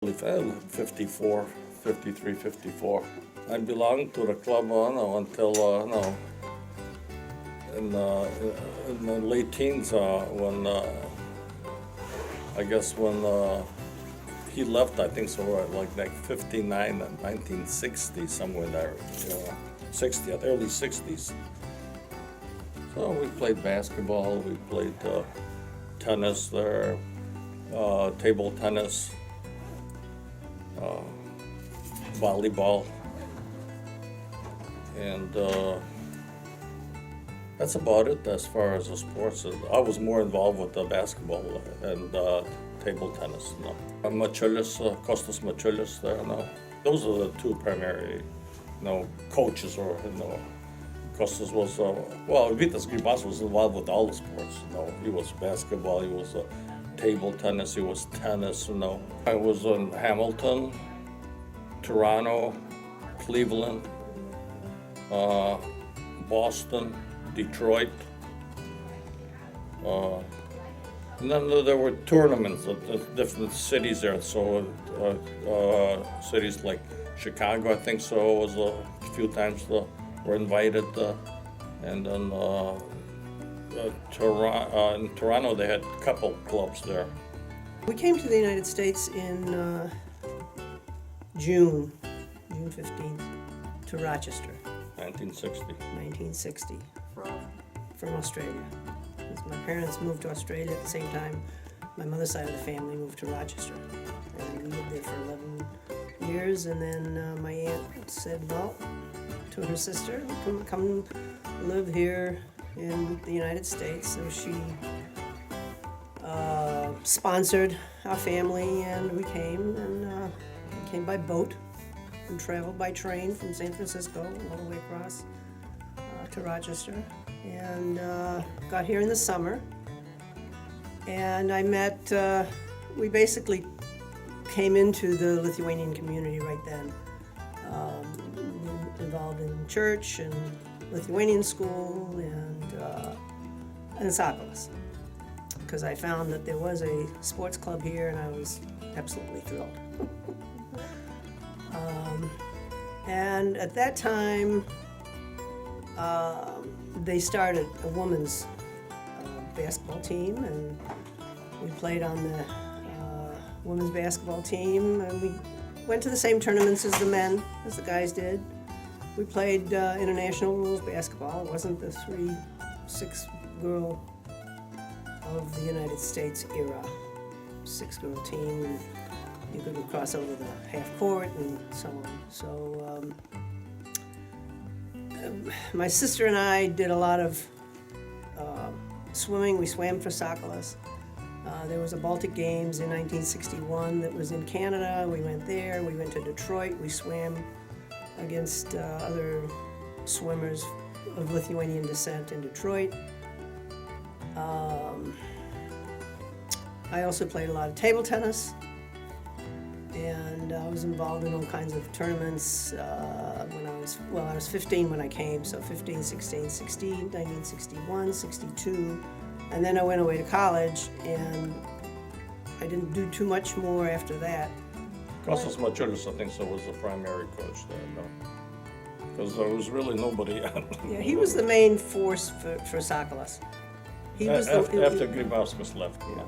54, 53, 54. I belonged to the club until in the late teens when I guess when he left, I think so, like 59 and 1960, somewhere there, 60th, early 60s. So we played basketball, we played tennis there, table tennis, volleyball, and that's about it as far as the sports. I was more involved with the basketball and table tennis. Mačiulis, Kostas Mačiulis there. Those are the two primary, coaches. Or Kostas was Vytas Grybas was involved with all the sports. He was basketball, he was table tennis, he was tennis. I was in Hamilton, Toronto, Cleveland, Boston, Detroit. And then there were tournaments at different cities there. So cities like Chicago, I think so, was a few times were invited. And then in Toronto, they had a couple clubs there. We came to the United States in June 15th, to Rochester. 1960. From Australia. My parents moved to Australia at the same time. My mother's side of the family moved to Rochester. And we lived there for 11 years. And then my aunt said, well, to her sister, come live here in the United States. So she sponsored our family, and we came by boat and traveled by train from San Francisco all the way across to Rochester, and got here in the summer. And I met, we basically came into the Lithuanian community right then, involved in church and Lithuanian school and Sakalas, because I found that there was a sports club here, and I was absolutely thrilled. And at that time, they started a women's basketball team, and we played on the women's basketball team, and we went to the same tournaments as the men, as the guys did. We played international rules basketball. It wasn't the 3-6 girl of the United States era, 6-girl team, and you could cross over the half court and so on. So my sister and I did a lot of swimming. We swam for Sakalas. There was a Baltic Games in 1961 that was in Canada. We went there. We went to Detroit. We swam against other swimmers of Lithuanian descent in Detroit. I also played a lot of table tennis, and I was involved in all kinds of tournaments when I was 15 when I came, so 15, 16, 16, 1961, 62, and then I went away to college, and I didn't do too much more after that. Kostas Mačiulis, I think so, was the primary coach there, because there was really nobody. Yeah, he was the main force for Sakalas. He was after Grybas left. Yeah.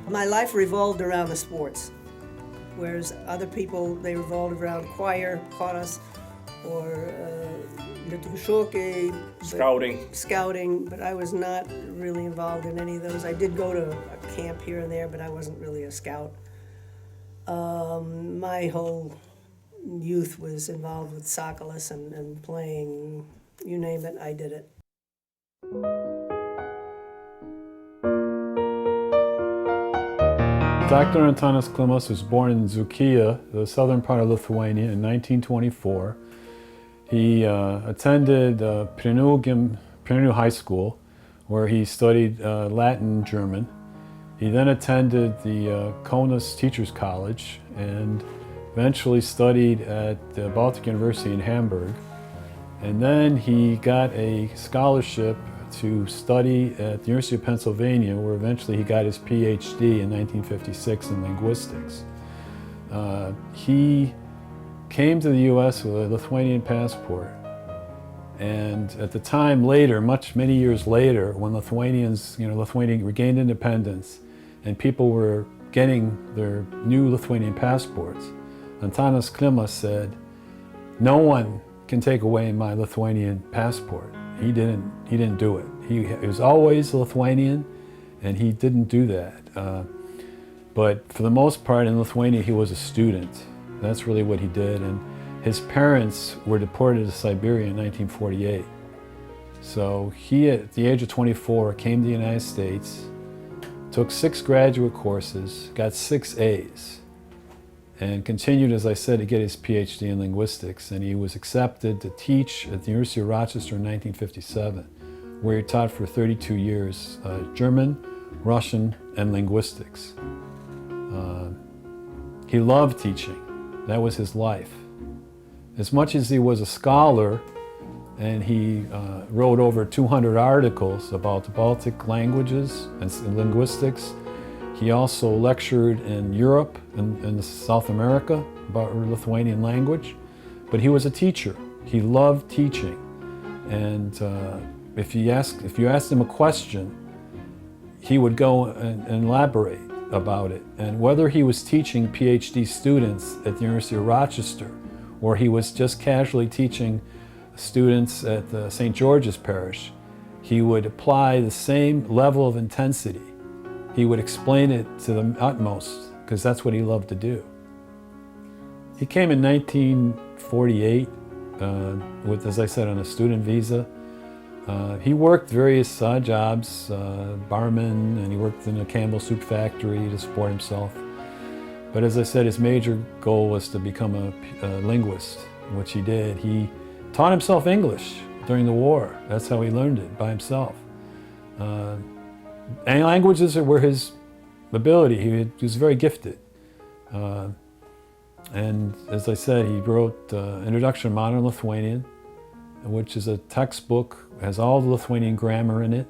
My life revolved around the sports, whereas other people, they revolved around choir, chorus, or scouting, but I was not really involved in any of those. I did go to a camp here and there, but I wasn't really a scout. My whole youth was involved with Sakalas and playing, you name it, I did it. Dr. Antanas Kilmas was born in Dzūkija, the southern part of Lithuania, in 1924. He attended Prienų High School, where he studied Latin and German. He then attended the Kaunas Teachers College and eventually studied at the Baltic University in Hamburg. And then he got a scholarship to study at the University of Pennsylvania, where eventually he got his PhD in 1956 in linguistics. He came to the U.S. with a Lithuanian passport. And at the time later, many years later, when Lithuania regained independence and people were getting their new Lithuanian passports, Antanas Kilmas said, "No one can take away my Lithuanian passport." He didn't do it. He was always Lithuanian, and he didn't do that. But for the most part in Lithuania, he was a student. That's really what he did. And his parents were deported to Siberia in 1948. So he, at the age of 24, came to the United States, took 6 graduate courses, got 6 A's, and continued, as I said, to get his PhD in linguistics. And he was accepted to teach at the University of Rochester in 1957, where he taught for 32 years German, Russian, and linguistics. He loved teaching. That was his life. As much as he was a scholar, and he wrote over 200 articles about the Baltic languages and linguistics, he also lectured in Europe and in South America about Lithuanian language. But he was a teacher. He loved teaching. And if you asked him a question, he would go and elaborate about it. And whether he was teaching PhD students at the University of Rochester, or he was just casually teaching students at the St. George's Parish, he would apply the same level of intensity. He would explain it to the utmost, because that's what he loved to do. He came in 1948 with, as I said, on a student visa. He worked various jobs, barman, and he worked in a Campbell soup factory to support himself. But as I said, his major goal was to become a linguist, which he did. He taught himself English during the war. That's how he learned it, by himself. And languages were his ability. He was very gifted. And as I said, he wrote Introduction to Modern Lithuanian, which is a textbook, has all the Lithuanian grammar in it.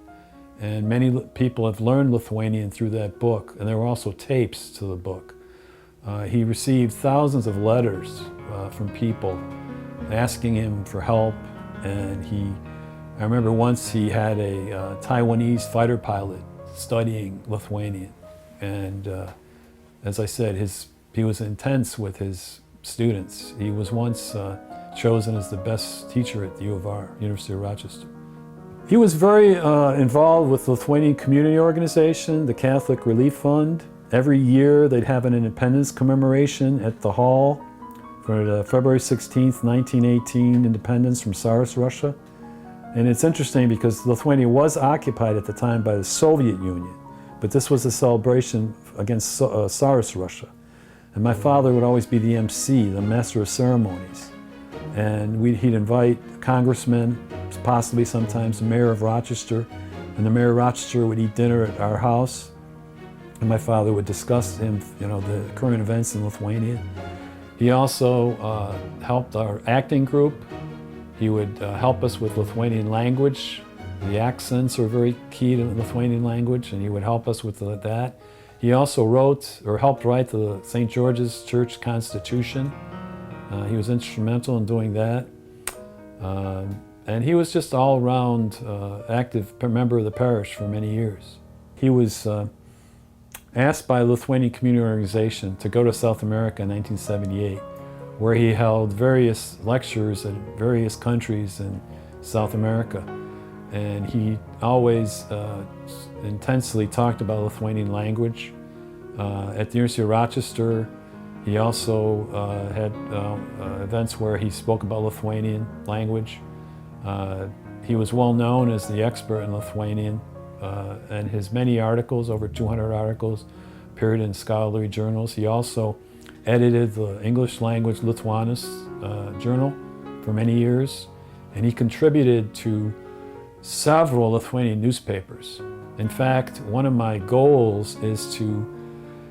And many people have learned Lithuanian through that book. And there were also tapes to the book. He received thousands of letters from people asking him for help. And I remember once he had a Taiwanese fighter pilot studying Lithuanian. And as I said, he was intense with his students. He was once chosen as the best teacher at the U of R, University of Rochester. He was very involved with the Lithuanian Community Organization, the Catholic Relief Fund. Every year they'd have an independence commemoration at the hall for the February 16th, 1918 independence from Tsarist Russia. And it's interesting because Lithuania was occupied at the time by the Soviet Union, but this was a celebration against Tsarist Russia. And my father would always be the MC, the master of ceremonies. And he'd invite congressmen, possibly sometimes the mayor of Rochester, and the mayor of Rochester would eat dinner at our house. And my father would discuss the current events in Lithuania. He also helped our acting group. He would help us with Lithuanian language. The accents are very key to the Lithuanian language, and he would help us with that. He also helped write the St. George's Church Constitution. He was instrumental in doing that. And he was just all around active member of the parish for many years. He was asked by the Lithuanian Community Organization to go to South America in 1978, where he held various lectures in various countries in South America. And he always intensely talked about Lithuanian language. At the University of Rochester, he also had events where he spoke about Lithuanian language. He was well known as the expert in Lithuanian, and his many articles, over 200 articles, appeared in scholarly journals. He also edited the English language Lithuanus journal for many years, and he contributed to several Lithuanian newspapers. In fact, one of my goals is to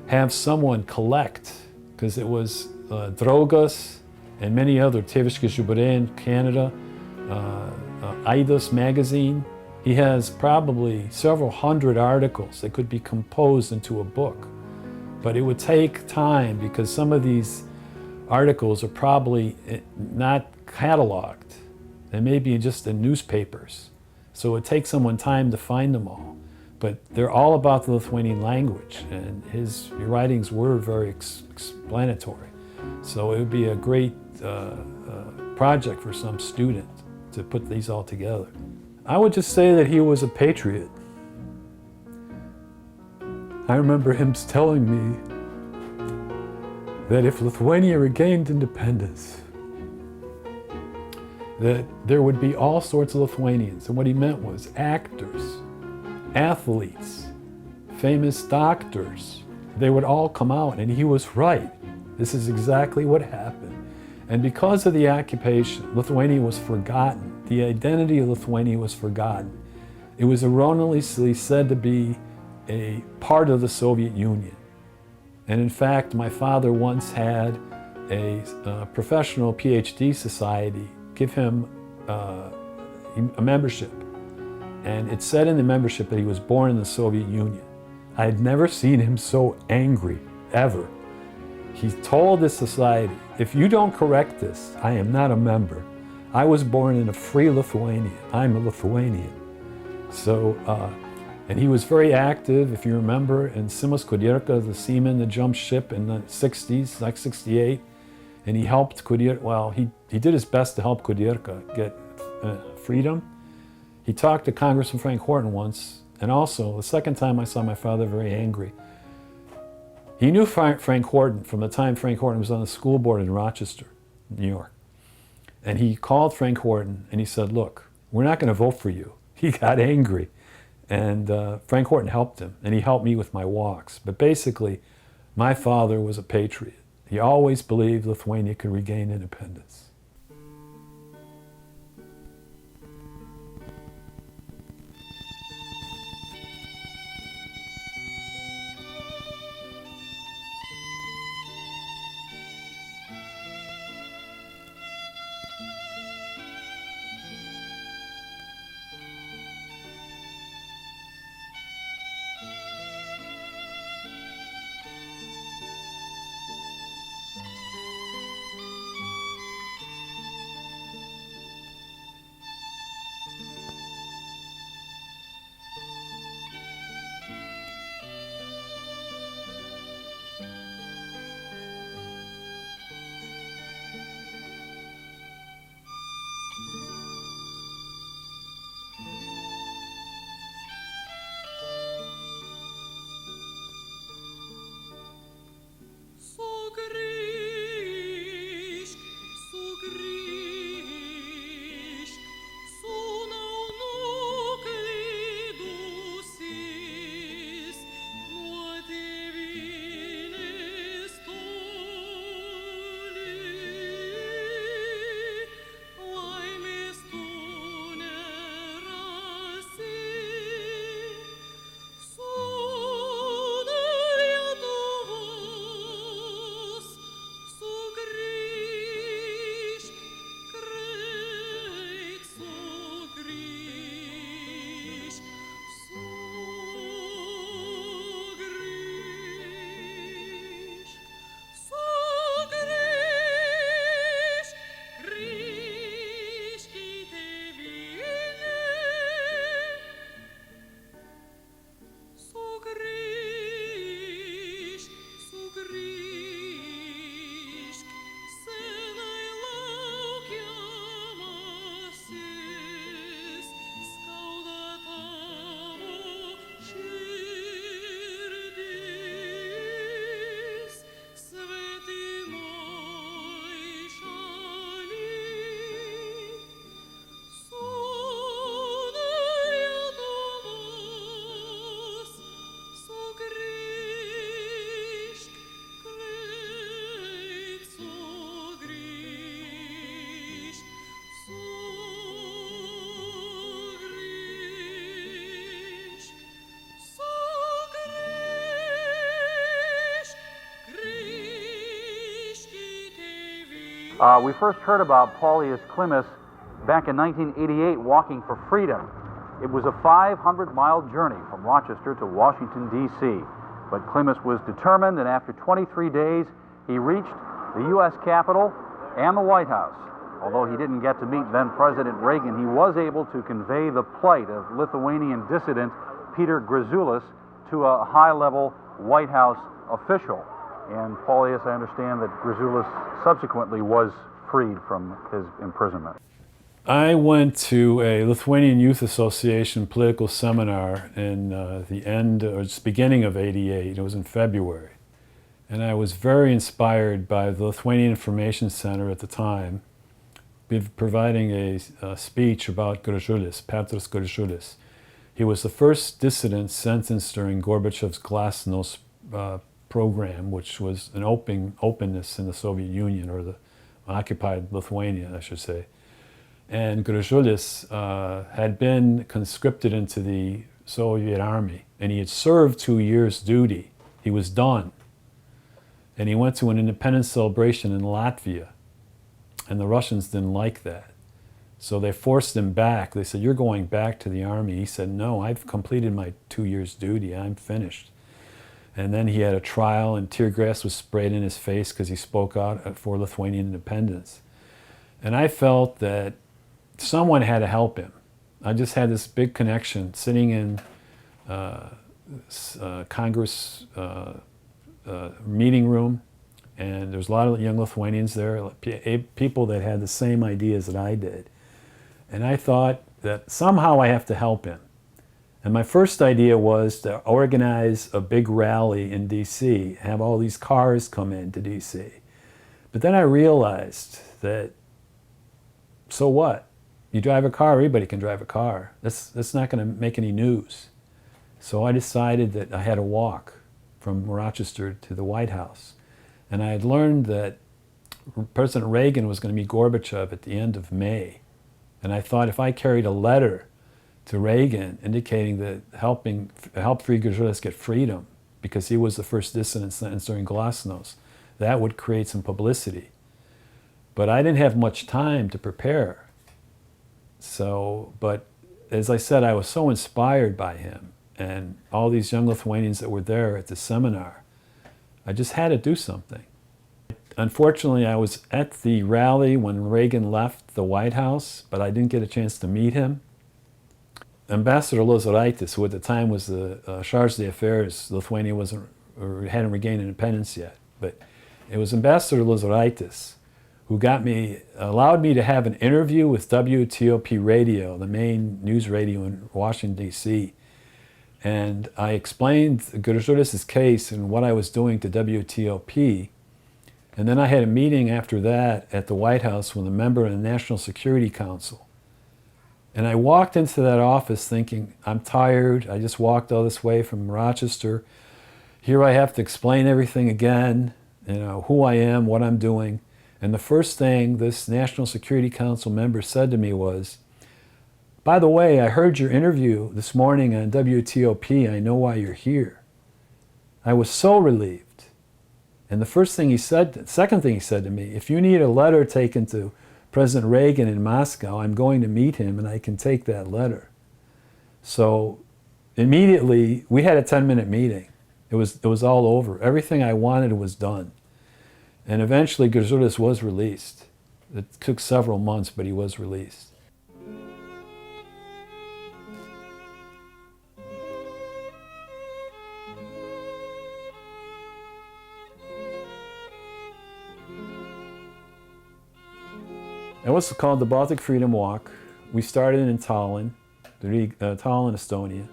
have someone collect, because it was Draugas and many other, Tėviškės Žiburė in Canada, Aidos magazine. He has probably several hundred articles that could be composed into a book. But it would take time because some of these articles are probably not cataloged. They may be just in newspapers. So it would take someone time to find them all. But they're all about the Lithuanian language, and his writings were very explanatory. So it would be a great project for some student to put these all together. I would just say that he was a patriot. I remember him telling me that if Lithuania regained independence, that there would be all sorts of Lithuanians. And what he meant was actors, athletes, famous doctors. They would all come out, and he was right. This is exactly what happened. And because of the occupation, Lithuania was forgotten. The identity of Lithuania was forgotten. It was erroneously said to be a part of the Soviet Union. And in fact, my father once had a professional PhD society give him a membership. And it said in the membership that he was born in the Soviet Union. I had never seen him so angry, ever. He told this society, if you don't correct this, I am not a member. I was born in a free Lithuania. I'm a Lithuanian. So, and he was very active, if you remember, in Simas Kudirka, the seaman that jumped ship in the 60s, like 68. And he helped Kudirka, well, he did his best to help Kudirka get freedom. He talked to Congressman Frank Horton once, and also, the second time I saw my father very angry. He knew Frank Horton from the time Frank Horton was on the school board in Rochester, New York. And he called Frank Horton and he said, look, we're not going to vote for you. He got angry. And Frank Horton helped him, and he helped me with my walks. But basically, my father was a patriot. He always believed Lithuania could regain independence. We first heard about Paulius Klimas back in 1988 walking for freedom. It was a 500-mile journey from Rochester to Washington, D.C. But Klimas was determined, and after 23 days, he reached the U.S. Capitol and the White House. Although he didn't get to meet then-President Reagan, he was able to convey the plight of Lithuanian dissident Peter Gražulis to a high-level White House official. And Paulius, I understand that Gražulis subsequently was freed from his imprisonment. I went to a Lithuanian Youth Association political seminar in the end or beginning of '88. It was in February. And I was very inspired by the Lithuanian Information Center at the time, providing a speech about Gražulis, Petras Gražulis. He was the first dissident sentenced during Gorbachev's Glasnost program, which was an openness in the Soviet Union, or the occupied Lithuania, I should say. And Gražulis had been conscripted into the Soviet army, and he had served 2 years duty. He was done. And he went to an independence celebration in Latvia, and the Russians didn't like that. So they forced him back. They said, "You're going back to the army." He said, "No, I've completed my 2 years duty. I'm finished." And then he had a trial, and tear gas was sprayed in his face because he spoke out for Lithuanian independence. And I felt that someone had to help him. I just had this big connection sitting in Congress meeting room, and there's a lot of young Lithuanians there, people that had the same ideas that I did. And I thought that somehow I have to help him. And my first idea was to organize a big rally in DC, have all these cars come into DC. But then I realized that, so what? You drive a car, everybody can drive a car. That's not going to make any news. So I decided that I had to walk from Rochester to the White House. And I had learned that President Reagan was going to meet Gorbachev at the end of May. And I thought if I carried a letter to Reagan indicating that help free Gražulis get freedom, because he was the first dissident sentenced during Glasnost, that would create some publicity. But I didn't have much time to prepare. So, but as I said, I was so inspired by him and all these young Lithuanians that were there at the seminar. I just had to do something. Unfortunately, I was at the rally when Reagan left the White House, but I didn't get a chance to meet him. Ambassador Lozoraitis, who at the time was the charge d'affaires, Lithuania hadn't regained independence yet, but it was Ambassador Lozoraitis who allowed me to have an interview with WTOP Radio, the main news radio in Washington, D.C. And I explained Gražulis' case and what I was doing to WTOP. And then I had a meeting after that at the White House with a member of the National Security Council. And I walked into that office thinking, I'm tired. I just walked all this way from Rochester. Here I have to explain everything again, who I am, what I'm doing. And the first thing this National Security Council member said to me was, "By the way, I heard your interview this morning on WTOP. I know why you're here." I was so relieved. And the second thing he said to me, "If you need a letter taken to President Reagan in Moscow, I'm going to meet him and I can take that letter." So immediately, we had a 10-minute meeting. It was all over. Everything I wanted was done. And eventually, Gražulis was released. It took several months, but he was released. It was called the Baltic Freedom Walk. We started in Tallinn, Tallinn, Estonia.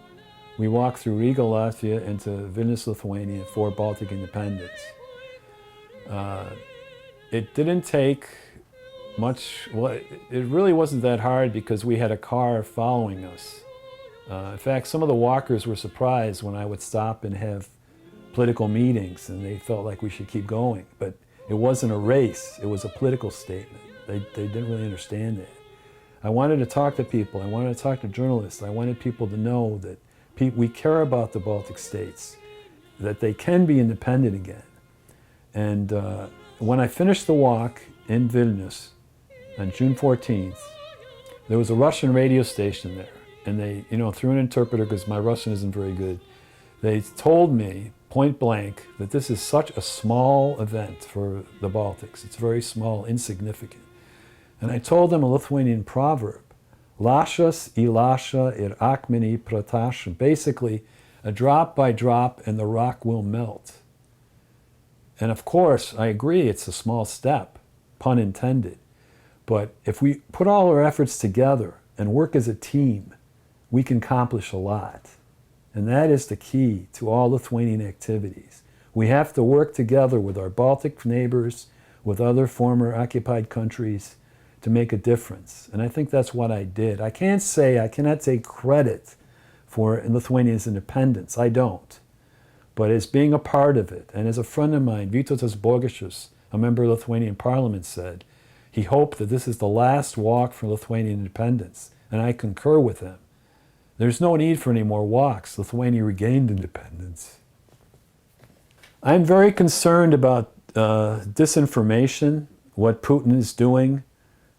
We walked through Riga, Latvia, into Vilnius, Lithuania, for Baltic independence. It didn't take much. Well, it really wasn't that hard because we had a car following us. In fact, some of the walkers were surprised when I would stop and have political meetings, and they felt like we should keep going. But it wasn't a race, it was a political statement. They didn't really understand that. I wanted to talk to people, I wanted to talk to journalists, I wanted people to know that we care about the Baltic states, that they can be independent again. And when I finished the walk in Vilnius on June 14th, there was a Russian radio station there. And they, through an interpreter, because my Russian isn't very good, they told me point blank that this is such a small event for the Baltics. It's very small, insignificant. And I told them a Lithuanian proverb, Lašas į lašą ir akmenį prataš. Basically, a drop by drop and the rock will melt. And of course, I agree it's a small step, pun intended. But if we put all our efforts together and work as a team, we can accomplish a lot. And that is the key to all Lithuanian activities. We have to work together with our Baltic neighbors, with other former occupied countries, to make a difference. And I think that's what I did. I cannot take credit for Lithuania's independence. I don't. But as being a part of it, and as a friend of mine, Vytautas Bogušis, a member of Lithuanian Parliament, said, he hoped that this is the last walk for Lithuanian independence. And I concur with him. There's no need for any more walks. Lithuania regained independence. I'm very concerned about disinformation, what Putin is doing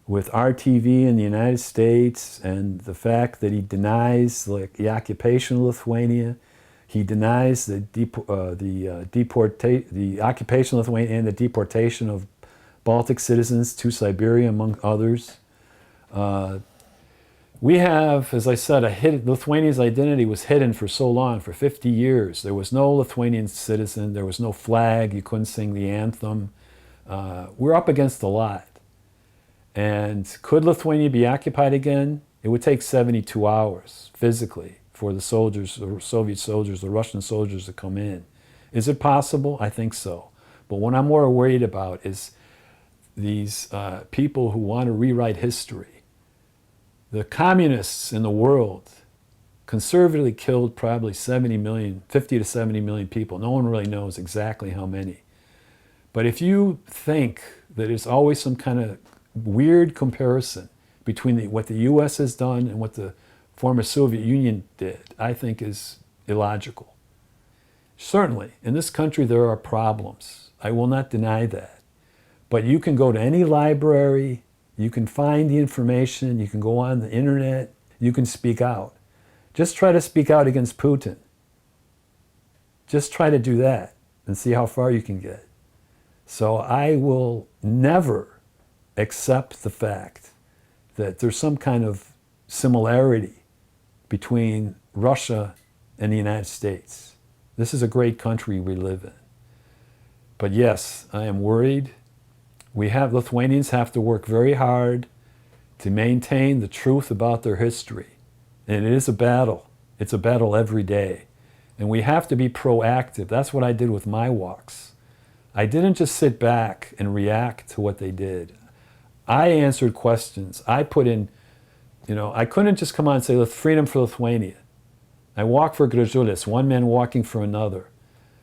with RTV in the United States, and the fact that he denies the occupation of Lithuania. He denies the occupation of Lithuania and the deportation of Baltic citizens to Siberia, among others. We have, as I said, Lithuania's identity was hidden for so long, for 50 years. There was no Lithuanian citizen, there was no flag, you couldn't sing the anthem. We're up against a lot. And could Lithuania be occupied again? It would take 72 hours, physically, for the soldiers, the Soviet soldiers, the Russian soldiers to come in. Is it possible? I think so. But what I'm more worried about is these people who want to rewrite history. The communists in the world conservatively killed probably 50 to 70 million people. No one really knows exactly how many. But if you think that there's always some kind of weird comparison between what the US has done and what the former Soviet Union did, I think is illogical. Certainly, in this country there are problems. I will not deny that. But you can go to any library, you can find the information, you can go on the internet, you can speak out. Just try to speak out against Putin. Just try to do that and see how far you can get. So I will never accept the fact that there's some kind of similarity between Russia and the United States. This is a great country we live in. But yes, I am worried. Lithuanians have to work very hard to maintain the truth about their history. And it is a battle. It's a battle every day. And we have to be proactive. That's what I did with my walks. I didn't just sit back and react to what they did. I answered questions. I put in, I couldn't just come on and say, freedom for Lithuania. I walked for Gražulis, one man walking for another.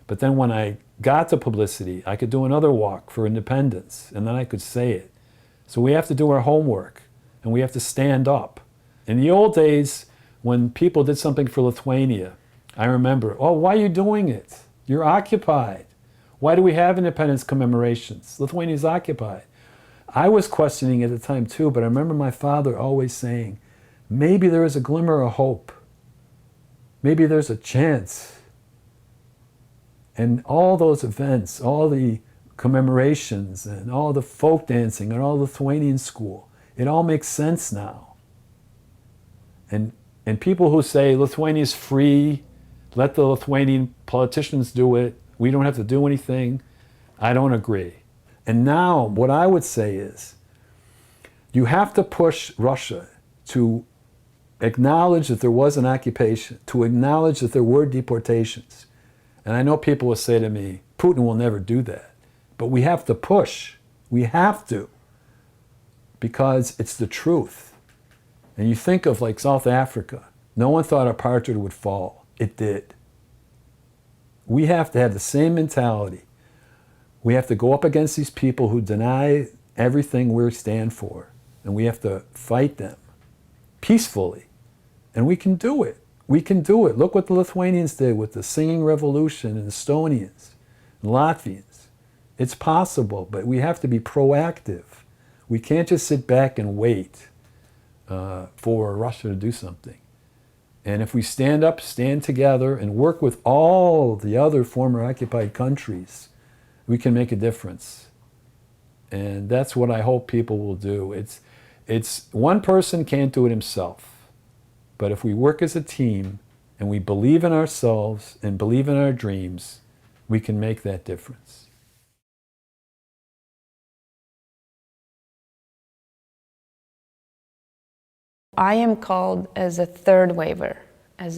But then when I got the publicity, I could do another walk for independence, and then I could say it. So we have to do our homework, and we have to stand up. In the old days, when people did something for Lithuania, I remember, why are you doing it? You're occupied. Why do we have independence commemorations? Lithuania's occupied. I was questioning at the time too, but I remember my father always saying, maybe there is a glimmer of hope. Maybe there's a chance. And all those events, all the commemorations and all the folk dancing and all the Lithuanian school, it all makes sense now. And people who say Lithuania is free, let the Lithuanian politicians do it, we don't have to do anything, I don't agree. And now what I would say is, you have to push Russia to acknowledge that there was an occupation, to acknowledge that there were deportations. And I know people will say to me, Putin will never do that. But we have to push. We have to. Because it's the truth. And you think of like South Africa. No one thought apartheid would fall. It did. We have to have the same mentality. We have to go up against these people who deny everything we stand for. And we have to fight them peacefully. And we can do it. We can do it. Look what the Lithuanians did with the singing revolution and the Estonians and Latvians. It's possible, but we have to be proactive. We can't just sit back and wait for Russia to do something. And if we stand up, stand together, and work with all the other former occupied countries, we can make a difference. And that's what I hope people will do. It's one person can't do it himself. But if we work as a team and we believe in ourselves and believe in our dreams, we can make that difference. I am called as a third waver, I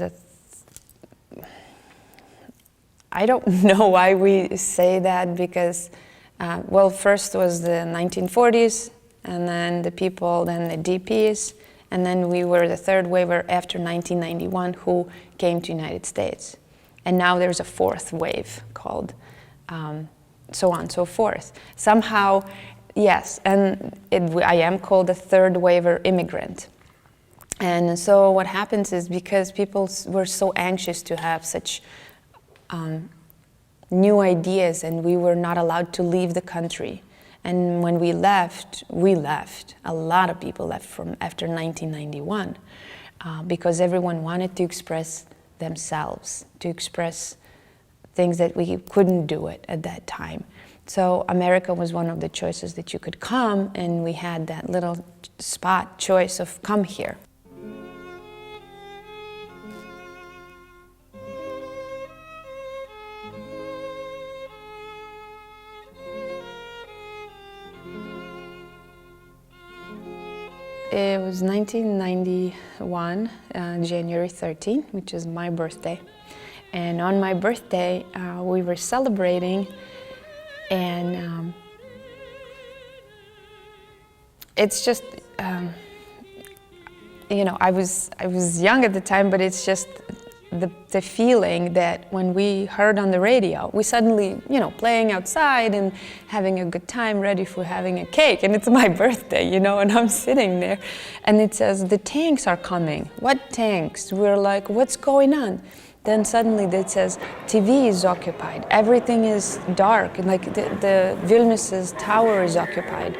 don't know why we say that, because, well, first was the 1940s, and then the people, then the DPs, and then we were the third waver after 1991 who came to United States. And now there's a fourth wave called so on and so forth. Somehow, yes, and I am called a third waver immigrant. And so what happens is, because people were so anxious to have such new ideas, and we were not allowed to leave the country. And when we left. A lot of people left from after 1991 because everyone wanted to express themselves, to express things that we couldn't do it at that time. So America was one of the choices that you could come, and we had that little spot choice of come here. It was 1991, January 13, which is my birthday. And on my birthday, we were celebrating, and it's just, you know, I was young at the time, but it's just the feeling that when we heard on the radio, we suddenly, you know, playing outside and having a good time, ready for having a cake, and it's my birthday, you know, and I'm sitting there, and it says, the tanks are coming. What tanks? We're like, what's going on? Then suddenly it says, TV is occupied, everything is dark, and like the Vilnius's tower is occupied,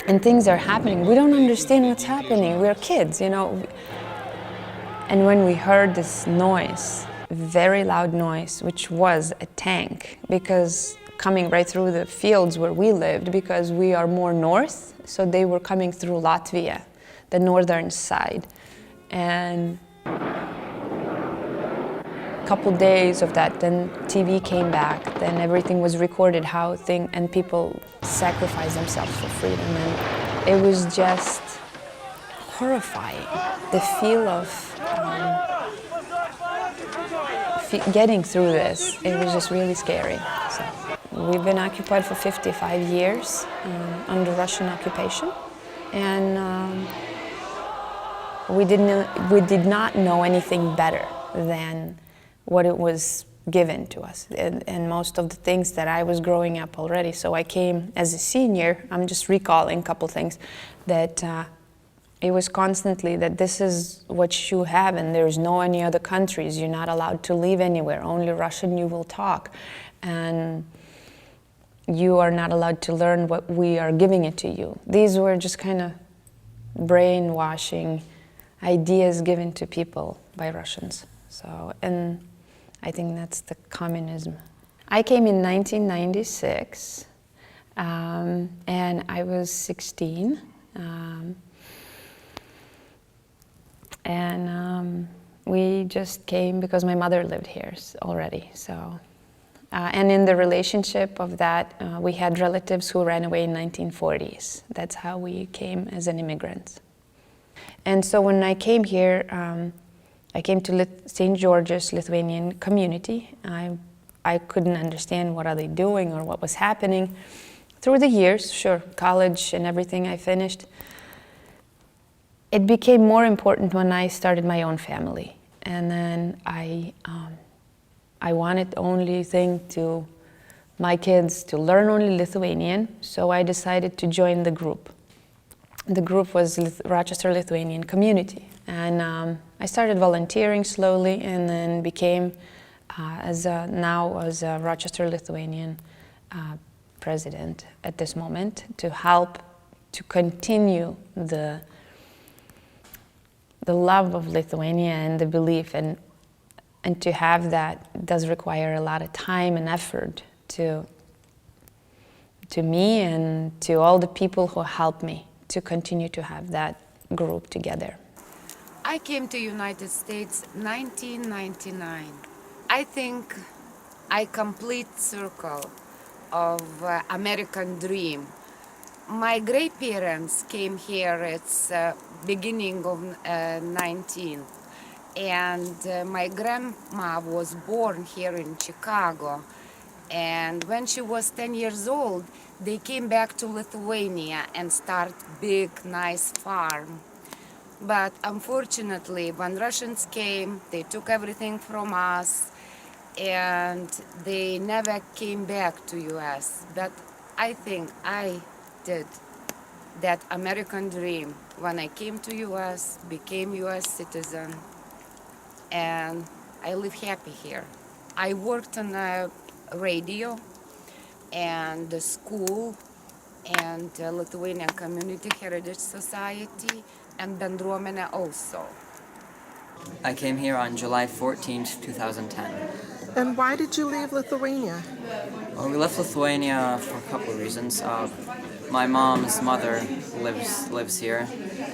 and things are happening. We don't understand what's happening, we're kids, you know. And when we heard this noise, very loud noise, which was a tank, because coming right through the fields where we lived, because we are more north, so they were coming through Latvia, the northern side. And a couple days of that, then TV came back, then everything was recorded, and people sacrificed themselves for freedom. And it was just horrifying, the feel of getting through this. It was just really scary. So we've been occupied for 55 years under Russian occupation, and we did not know anything better than what it was given to us, and most of the things that I was growing up already. So I came as a senior. I'm just recalling a couple things that it was constantly that this is what you have, and there's no any other countries. You're not allowed to leave anywhere. Only Russian you will talk, and you are not allowed to learn what we are giving it to you. These were just kind of brainwashing ideas given to people by Russians. So, and I think that's the communism. I came in 1996, and I was 16. And we just came because my mother lived here already. So, and in the relationship of that, we had relatives who ran away in 1940s. That's how we came as an immigrant. And so when I came here, I came to St. George's Lithuanian community. I couldn't understand what are they doing or what was happening. Through the years, sure, college and everything I finished, it became more important when I started my own family. And then I wanted only thing to my kids to learn only Lithuanian, so I decided to join the group. The group was Rochester Lithuanian community. And I started volunteering slowly, and then became now as a Rochester Lithuanian president at this moment, to help to continue the love of Lithuania and the belief, and to have that does require a lot of time and effort to me and to all the people who helped me to continue to have that group together. I came to United States 1999. I think I complete circle of American dream. My great-parents came here at beginning of 19, and my grandma was born here in Chicago. And when she was 10 years old, they came back to Lithuania and start big, nice farm. But unfortunately, when Russians came, they took everything from us, and they never came back to US. But I think I did that American dream when I came to US, became US citizen, and I live happy here. I worked on a radio and the school and Lithuanian Community Heritage Society and Bendruomenė also. I came here on July 14th, 2010. And why did you leave Lithuania? Well, we left Lithuania for a couple of reasons. My mom's mother lives here,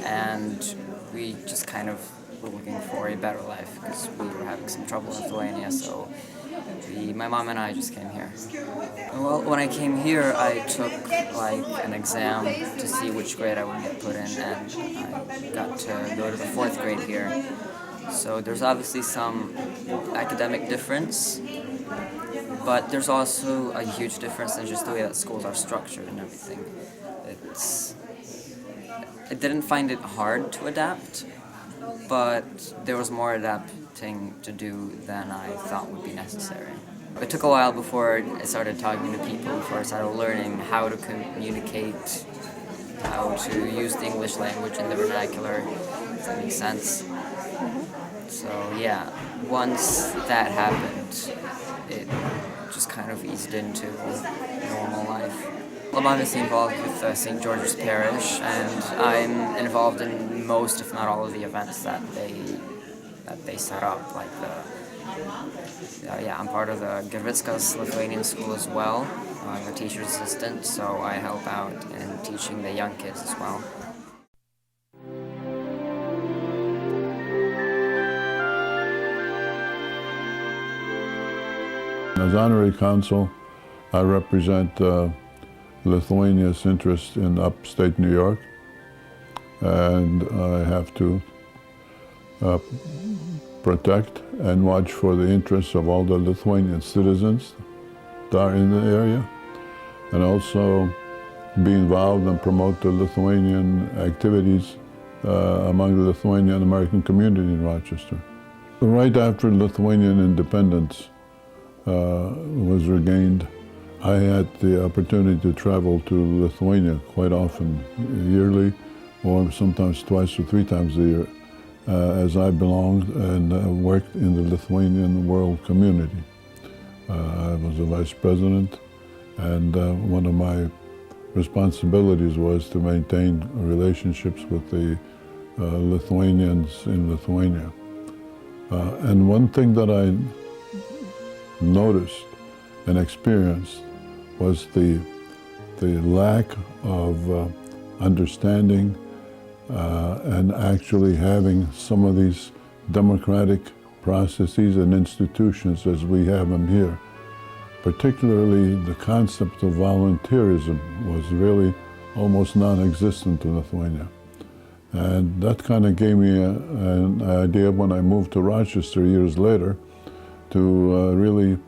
and we just kind of were looking for a better life because we were having some trouble in Lithuania, so my mom and I just came here. Well, when I came here, I took like an exam to see which grade I would get put in, and I got to go to the 4th grade here. So there's obviously some academic difference, but there's also a huge difference in just the way that schools are structured and everything. I didn't find it hard to adapt, but there was more adapting to do than I thought would be necessary. It took a while before I started talking to people, before I started learning how to communicate, how to use the English language in the vernacular, if that makes sense. So yeah, once that happened, it just kind of eased into normal life. I'm obviously involved with St. George's Parish, and I'm involved in most, if not all, of the events that they set up. Like I'm part of the Gervickas Lithuanian School as well. I'm a teacher's assistant, so I help out in teaching the young kids as well. As honorary consul, I represent Lithuania's interest in upstate New York, and I have to protect and watch for the interests of all the Lithuanian citizens that are in the area, and also be involved and promote the Lithuanian activities among the Lithuanian American community in Rochester. Right after Lithuanian independence was regained, I had the opportunity to travel to Lithuania quite often, yearly, or sometimes twice or 3 times a year, as I belonged and worked in the Lithuanian world community. I was a vice president, and one of my responsibilities was to maintain relationships with the Lithuanians in Lithuania. And one thing that I noticed and experienced was the lack of understanding and actually having some of these democratic processes and institutions as we have them here. Particularly the concept of volunteerism was really almost non-existent in Lithuania. And that kind of gave me an idea when I moved to Rochester years later to really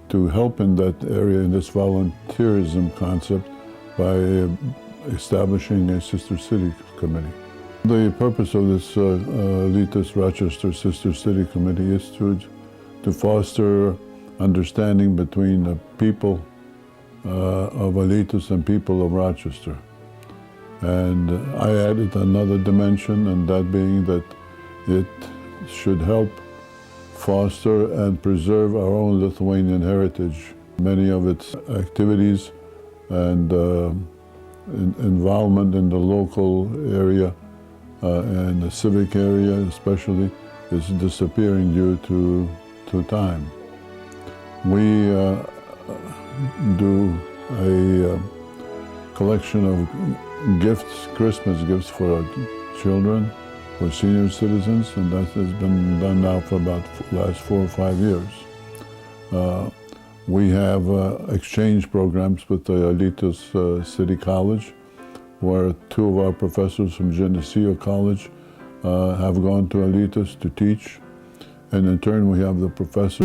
to help in that area, in this volunteerism concept, by establishing a sister city committee. The purpose of this elitist Rochester Sister City Committee is to foster understanding between the people of Alytus and people of Rochester. And I added another dimension, and that being that it should help foster and preserve our own Lithuanian heritage. Many of its activities and involvement in the local area and the civic area especially is disappearing due to time. We do a collection of gifts, Christmas gifts for our children, for senior citizens, and that has been done now for about the last 4 or 5 years. We have exchange programs with the Alytus City College, where 2 of our professors from Geneseo College have gone to Alytus to teach, and in turn we have the professors